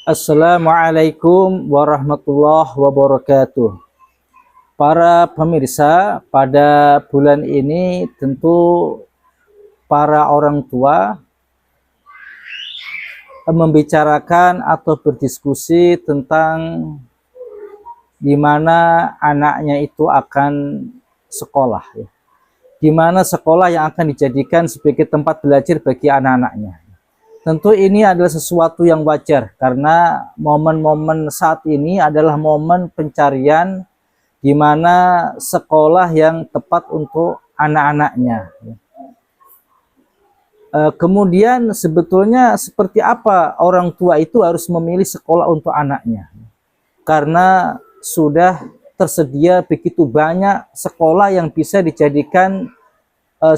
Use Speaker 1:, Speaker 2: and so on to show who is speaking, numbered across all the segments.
Speaker 1: Assalamualaikum warahmatullahi wabarakatuh. Para pemirsa, pada bulan ini tentu para orang tua membicarakan atau berdiskusi tentang di mana anaknya itu akan sekolah, ya. Di mana sekolah yang akan dijadikan sebagai tempat belajar bagi anak-anaknya. Tentu ini adalah sesuatu yang wajar karena momen-momen saat ini adalah momen pencarian di mana sekolah yang tepat untuk anak-anaknya. Kemudian sebetulnya seperti apa orang tua itu harus memilih sekolah untuk anaknya? Karena sudah tersedia begitu banyak sekolah yang bisa dijadikan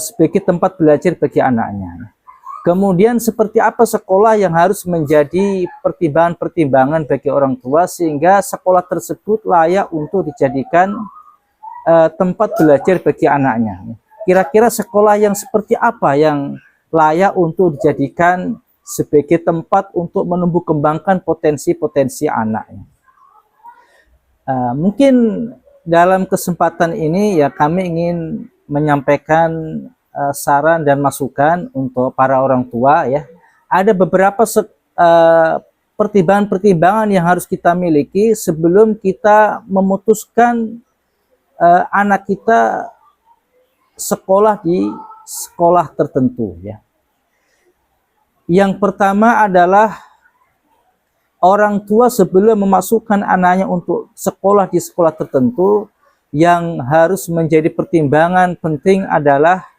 Speaker 1: sebagai tempat belajar bagi anaknya. Kemudian seperti apa sekolah yang harus menjadi pertimbangan-pertimbangan bagi orang tua sehingga sekolah tersebut layak untuk dijadikan tempat belajar bagi anaknya. Kira-kira sekolah yang seperti apa yang layak untuk dijadikan sebagai tempat untuk menumbuh kembangkan potensi-potensi anaknya. Mungkin dalam kesempatan ini ya kami ingin menyampaikan saran dan masukan untuk para orang tua ya. Ada beberapa pertimbangan-pertimbangan yang harus kita miliki sebelum kita memutuskan anak kita sekolah di sekolah tertentu ya. Yang pertama adalah orang tua sebelum memasukkan anaknya untuk sekolah di sekolah tertentu, yang harus menjadi pertimbangan penting adalah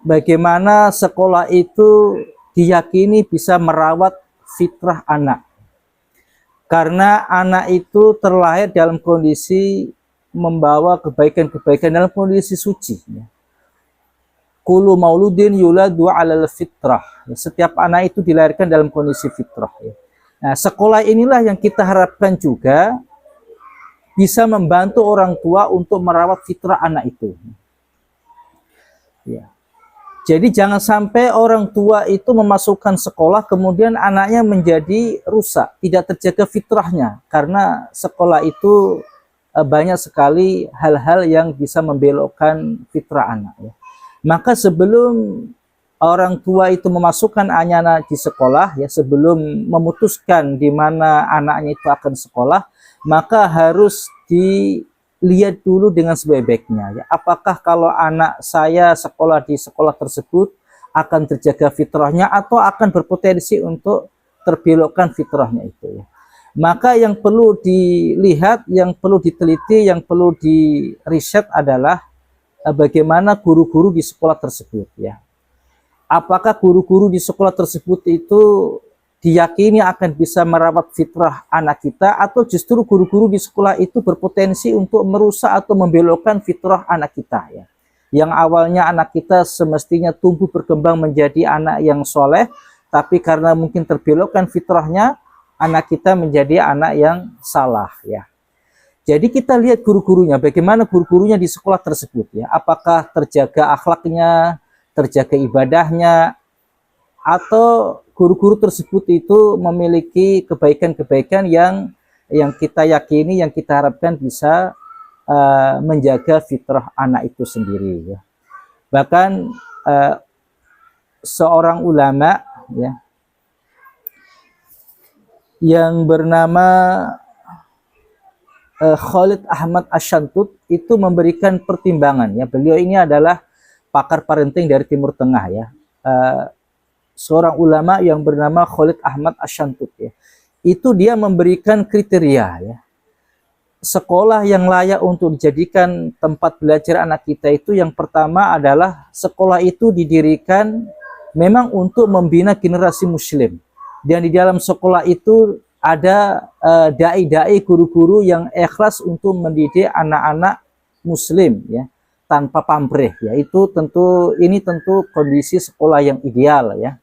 Speaker 1: bagaimana sekolah itu diyakini bisa merawat fitrah anak. Karena anak itu terlahir dalam kondisi membawa kebaikan-kebaikan dalam kondisi suci. Kullu mauludin yuladu 'alal fitrah. Setiap anak itu dilahirkan dalam kondisi fitrah. Nah, sekolah inilah yang kita harapkan juga bisa membantu orang tua untuk merawat fitrah anak itu. Ya. Jadi jangan sampai orang tua itu memasukkan sekolah kemudian anaknya menjadi rusak, tidak terjaga fitrahnya karena sekolah itu banyak sekali hal-hal yang bisa membelokkan fitrah anak. Ya. Maka sebelum orang tua itu memasukkan anak di sekolah ya, sebelum memutuskan di mana anaknya itu akan sekolah, maka harus dilihat dulu dengan sebaik-baiknya ya. Apakah kalau anak saya sekolah di sekolah tersebut akan terjaga fitrahnya atau akan berpotensi untuk terbelokkan fitrahnya itu ya. Maka yang perlu dilihat, yang perlu diteliti, yang perlu di riset adalah bagaimana guru-guru di sekolah tersebut ya. Apakah guru-guru di sekolah tersebut itu diyakini akan bisa merawat fitrah anak kita, atau justru guru-guru di sekolah itu berpotensi untuk merusak atau membelokkan fitrah anak kita ya. Yang awalnya anak kita semestinya tumbuh berkembang menjadi anak yang soleh, tapi karena mungkin terbelokkan fitrahnya, anak kita menjadi anak yang salah ya. Jadi kita lihat guru-gurunya, bagaimana guru-gurunya di sekolah tersebut ya. Apakah terjaga akhlaknya, terjaga ibadahnya, atau guru-guru tersebut itu memiliki kebaikan-kebaikan yang kita yakini, yang kita harapkan bisa menjaga fitrah anak itu sendiri ya. Bahkan seorang ulama ya yang bernama Khalid Ahmad Asyantut itu memberikan pertimbangan ya. Beliau ini adalah pakar parenting dari Timur Tengah ya. Seorang ulama yang bernama Khalid Ahmad Asyantut ya. Itu dia memberikan kriteria ya. Sekolah yang layak untuk dijadikan tempat belajar anak kita itu yang pertama adalah sekolah itu didirikan memang untuk membina generasi muslim. Dan di dalam sekolah itu ada dai-dai, guru-guru yang ikhlas untuk mendidik anak-anak muslim ya, tanpa pamrih ya. Ini tentu kondisi sekolah yang ideal ya.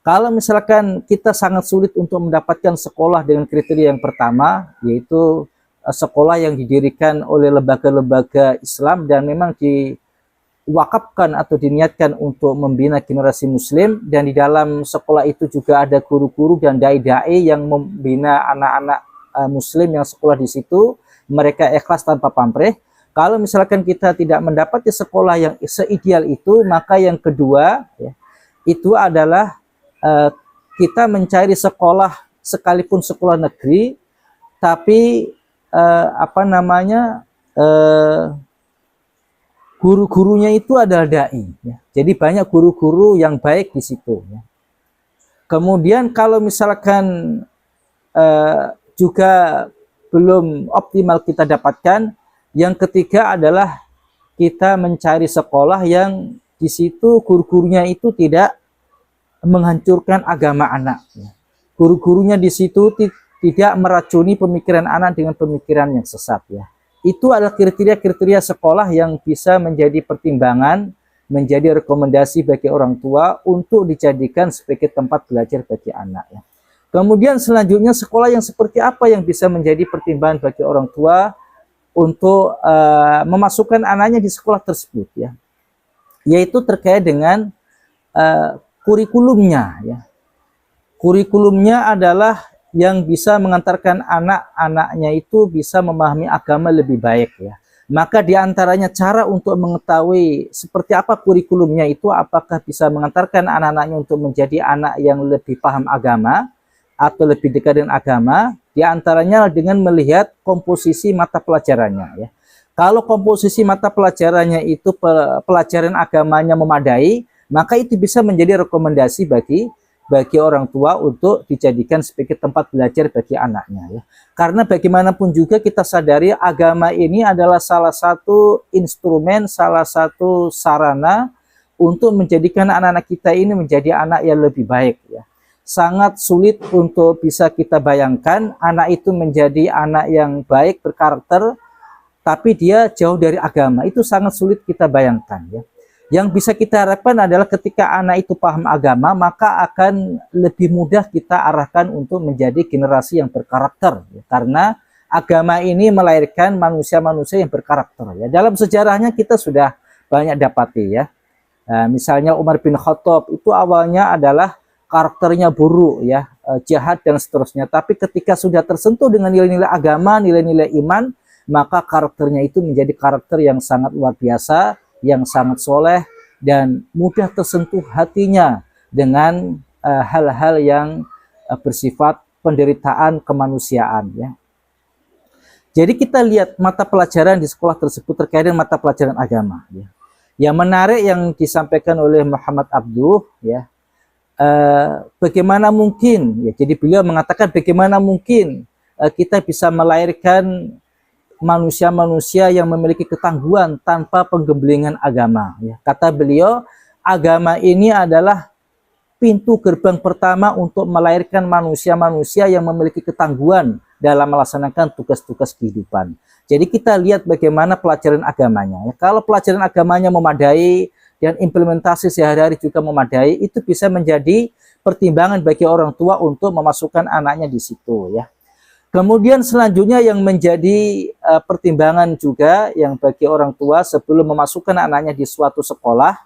Speaker 1: Kalau misalkan kita sangat sulit untuk mendapatkan sekolah dengan kriteria yang pertama, yaitu sekolah yang didirikan oleh lembaga-lembaga Islam dan memang diwakafkan atau diniatkan untuk membina generasi muslim, dan di dalam sekolah itu juga ada guru-guru dan dai-dai yang membina anak-anak muslim yang sekolah di situ, mereka ikhlas tanpa pamrih. Kalau misalkan kita tidak mendapati sekolah yang seideal itu, maka yang kedua ya, itu adalah kita mencari sekolah, sekalipun sekolah negeri, tapi guru-gurunya itu adalah dai. Ya. Jadi banyak guru-guru yang baik di situ. Ya. Kemudian kalau misalkan juga belum optimal kita dapatkan, yang ketiga adalah kita mencari sekolah yang di situ guru-gurunya itu tidak menghancurkan agama anak. Guru-gurunya di situ tidak meracuni pemikiran anak dengan pemikiran yang sesat. Ya. Itu adalah kriteria-kriteria sekolah yang bisa menjadi pertimbangan, menjadi rekomendasi bagi orang tua untuk dijadikan sebagai tempat belajar bagi anak. Ya. Kemudian selanjutnya sekolah yang seperti apa yang bisa menjadi pertimbangan bagi orang tua untuk memasukkan anaknya di sekolah tersebut, ya, yaitu terkait dengan kurikulumnya. Ya. Kurikulumnya adalah yang bisa mengantarkan anak-anaknya itu bisa memahami agama lebih baik. Ya. Maka diantaranya cara untuk mengetahui seperti apa kurikulumnya itu, apakah bisa mengantarkan anak-anaknya untuk menjadi anak yang lebih paham agama atau lebih dekat dengan agama, diantaranya dengan melihat komposisi mata pelajarannya. Ya. Kalau komposisi mata pelajarannya itu pelajaran agamanya memadai, maka itu bisa menjadi rekomendasi bagi orang tua untuk dijadikan sebagai tempat belajar bagi anaknya. Ya. Karena bagaimanapun juga kita sadari agama ini adalah salah satu instrumen, salah satu sarana untuk menjadikan anak-anak kita ini menjadi anak yang lebih baik. Ya. Sangat sulit untuk bisa kita bayangkan anak itu menjadi anak yang baik, berkarakter, tapi dia jauh dari agama. Itu sangat sulit kita bayangkan. Ya. Yang bisa kita harapkan adalah ketika anak itu paham agama, maka akan lebih mudah kita arahkan untuk menjadi generasi yang berkarakter. Ya. Karena agama ini melahirkan manusia-manusia yang berkarakter. Ya. Dalam sejarahnya kita sudah banyak dapati. Ya. Misalnya Umar bin Khattab itu awalnya adalah karakternya buruk, ya, jahat dan seterusnya. Tapi ketika sudah tersentuh dengan nilai-nilai agama, nilai-nilai iman, maka karakternya itu menjadi karakter yang sangat luar biasa, yang sangat soleh, dan mudah tersentuh hatinya dengan hal-hal yang bersifat penderitaan kemanusiaan. Ya. Jadi kita lihat mata pelajaran di sekolah tersebut terkait dengan mata pelajaran agama. Ya. Yang menarik yang disampaikan oleh Muhammad Abduh, ya, bagaimana mungkin, ya, jadi beliau mengatakan bagaimana mungkin kita bisa melahirkan manusia-manusia yang memiliki ketangguhan tanpa penggemblengan agama. Ya. Kata beliau, agama ini adalah pintu gerbang pertama untuk melahirkan manusia-manusia yang memiliki ketangguhan dalam melaksanakan tugas-tugas kehidupan. Jadi kita lihat bagaimana pelajaran agamanya. Ya. Kalau pelajaran agamanya memadai, dan implementasi sehari-hari juga memadai, itu bisa menjadi pertimbangan bagi orang tua untuk memasukkan anaknya di situ. Ya. Kemudian selanjutnya yang menjadi pertimbangan juga yang bagi orang tua sebelum memasukkan anaknya di suatu sekolah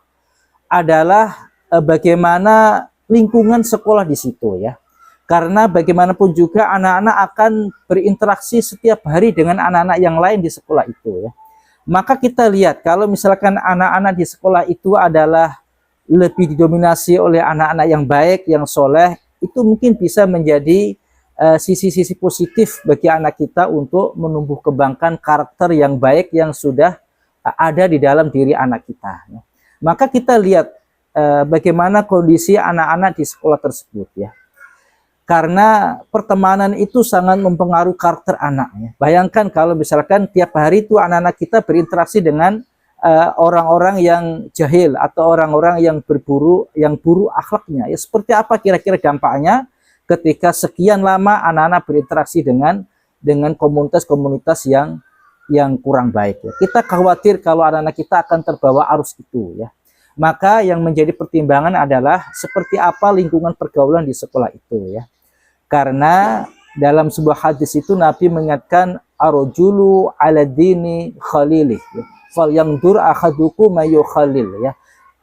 Speaker 1: adalah bagaimana lingkungan sekolah di situ. Ya. Karena bagaimanapun juga anak-anak akan berinteraksi setiap hari dengan anak-anak yang lain di sekolah itu. Ya. Maka kita lihat kalau misalkan anak-anak di sekolah itu adalah lebih didominasi oleh anak-anak yang baik, yang soleh, itu mungkin bisa menjadi sisi-sisi positif bagi anak kita untuk menumbuh kembangkan karakter yang baik yang sudah ada di dalam diri anak kita. Maka kita lihat bagaimana kondisi anak-anak di sekolah tersebut. Ya. Karena pertemanan itu sangat mempengaruhi karakter anaknya. Bayangkan kalau misalkan tiap hari itu anak-anak kita berinteraksi dengan orang-orang yang jahil atau orang-orang yang buruk akhlaknya. Ya, seperti apa kira-kira dampaknya ketika sekian lama anak-anak berinteraksi dengan komunitas-komunitas yang kurang baik. Ya. Kita khawatir kalau anak-anak kita akan terbawa arus itu. Ya. Maka yang menjadi pertimbangan adalah seperti apa lingkungan pergaulan di sekolah itu. Ya. Karena dalam sebuah hadis itu Nabi mengingatkan ar-rajulu ala dini khalilih. falyanzur ahadukum mayyukhalil ya.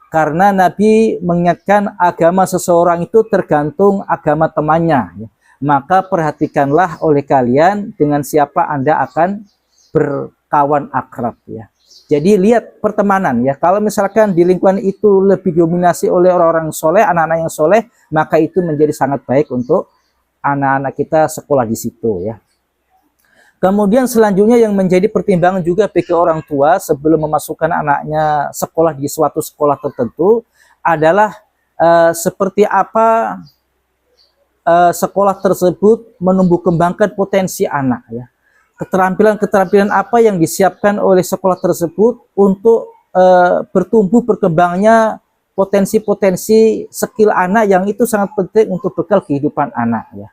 Speaker 1: Karena Nabi mengingatkan agama seseorang itu tergantung agama temannya ya. Maka perhatikanlah oleh kalian dengan siapa Anda akan berkawan akrab ya. Jadi lihat pertemanan ya. Kalau misalkan di lingkungan itu lebih dominasi oleh orang-orang soleh, anak-anak yang soleh, maka itu menjadi sangat baik untuk anak-anak kita sekolah di situ ya. Kemudian selanjutnya yang menjadi pertimbangan juga bagi orang tua sebelum memasukkan anaknya sekolah di suatu sekolah tertentu adalah seperti apa sekolah tersebut menumbuh kembangkan potensi anak ya. Keterampilan-keterampilan apa yang disiapkan oleh sekolah tersebut untuk bertumbuh berkembangnya potensi-potensi skill anak yang itu sangat penting untuk bekal kehidupan anak ya.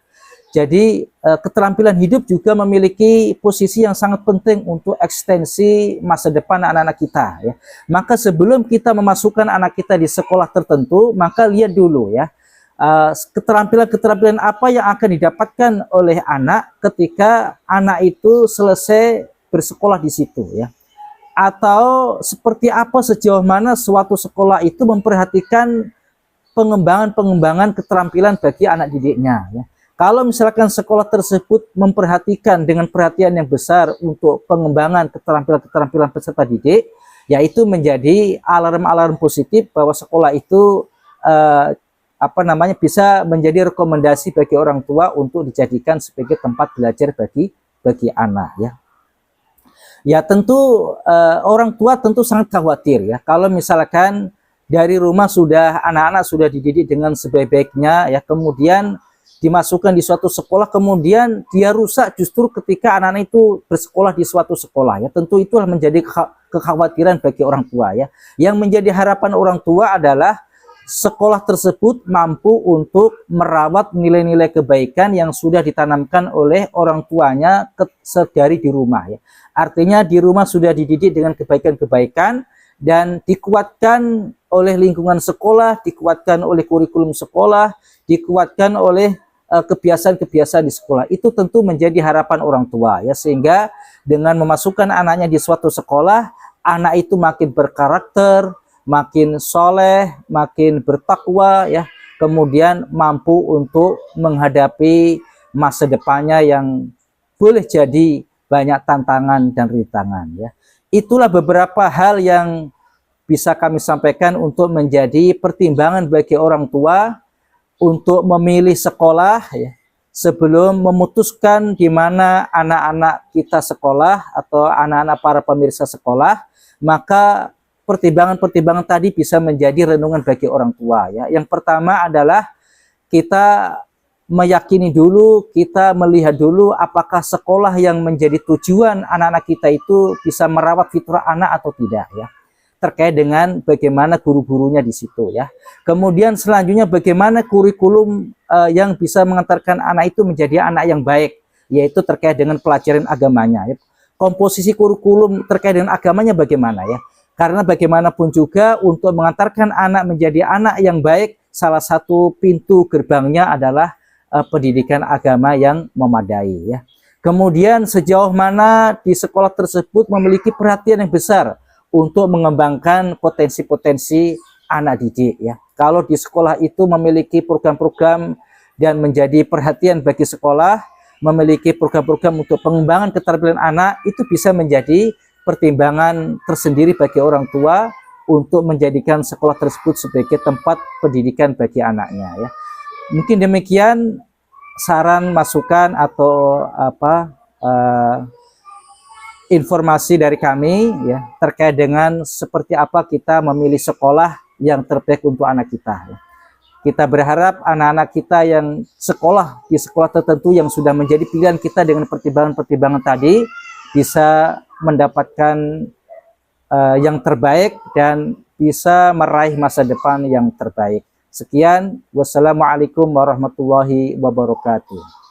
Speaker 1: Jadi keterampilan hidup juga memiliki posisi yang sangat penting untuk ekstensi masa depan anak-anak kita ya. Maka sebelum kita memasukkan anak kita di sekolah tertentu, maka lihat dulu ya keterampilan-keterampilan apa yang akan didapatkan oleh anak ketika anak itu selesai bersekolah di situ ya. Atau seperti apa, sejauh mana suatu sekolah itu memperhatikan pengembangan keterampilan bagi anak didiknya ya. Kalau misalkan sekolah tersebut memperhatikan dengan perhatian yang besar untuk pengembangan keterampilan-keterampilan peserta didik, yaitu menjadi alarm-alarm positif bahwa sekolah itu bisa menjadi rekomendasi bagi orang tua untuk dijadikan sebagai tempat belajar bagi anak ya. Ya tentu orang tua tentu sangat khawatir ya kalau misalkan dari rumah anak-anak sudah dididik dengan sebaik-baiknya ya, kemudian dimasukkan di suatu sekolah, kemudian dia rusak justru ketika anak-anak itu bersekolah di suatu sekolah ya. Tentu itulah menjadi kekhawatiran bagi orang tua ya. Yang menjadi harapan orang tua adalah sekolah tersebut mampu untuk merawat nilai-nilai kebaikan yang sudah ditanamkan oleh orang tuanya dari di rumah ya. Artinya di rumah sudah dididik dengan kebaikan-kebaikan dan dikuatkan oleh lingkungan sekolah, dikuatkan oleh kurikulum sekolah, dikuatkan oleh kebiasaan-kebiasaan di sekolah. Itu tentu menjadi harapan orang tua ya, sehingga dengan memasukkan anaknya di suatu sekolah, anak itu makin berkarakter, makin soleh, makin bertakwa ya, kemudian mampu untuk menghadapi masa depannya yang boleh jadi banyak tantangan dan rintangan ya. Itulah beberapa hal yang bisa kami sampaikan untuk menjadi pertimbangan bagi orang tua untuk memilih sekolah ya, sebelum memutuskan di mana anak-anak kita sekolah atau anak-anak para pemirsa sekolah. Maka pertimbangan-pertimbangan tadi bisa menjadi renungan bagi orang tua ya. Yang pertama adalah kita meyakini dulu, kita melihat dulu apakah sekolah yang menjadi tujuan anak-anak kita itu bisa merawat fitrah anak atau tidak ya, terkait dengan bagaimana guru-gurunya di situ ya. Kemudian selanjutnya bagaimana kurikulum yang bisa mengantarkan anak itu menjadi anak yang baik, yaitu terkait dengan pelajaran agamanya ya. Komposisi kurikulum terkait dengan agamanya bagaimana ya. Karena bagaimanapun juga untuk mengantarkan anak menjadi anak yang baik, salah satu pintu gerbangnya adalah pendidikan agama yang memadai ya. Kemudian sejauh mana di sekolah tersebut memiliki perhatian yang besar untuk mengembangkan potensi-potensi anak didik ya. Kalau di sekolah itu memiliki program-program dan menjadi perhatian bagi sekolah, memiliki program-program untuk pengembangan keterampilan anak, itu bisa menjadi pertimbangan tersendiri bagi orang tua untuk menjadikan sekolah tersebut sebagai tempat pendidikan bagi anaknya ya. Mungkin demikian saran, masukan atau informasi dari kami ya, terkait dengan seperti apa kita memilih sekolah yang terbaik untuk anak kita ya. Kita berharap anak-anak kita yang sekolah di sekolah tertentu yang sudah menjadi pilihan kita dengan pertimbangan-pertimbangan tadi bisa mendapatkan yang terbaik dan bisa meraih masa depan yang terbaik. Sekian, wassalamualaikum warahmatullahi wabarakatuh.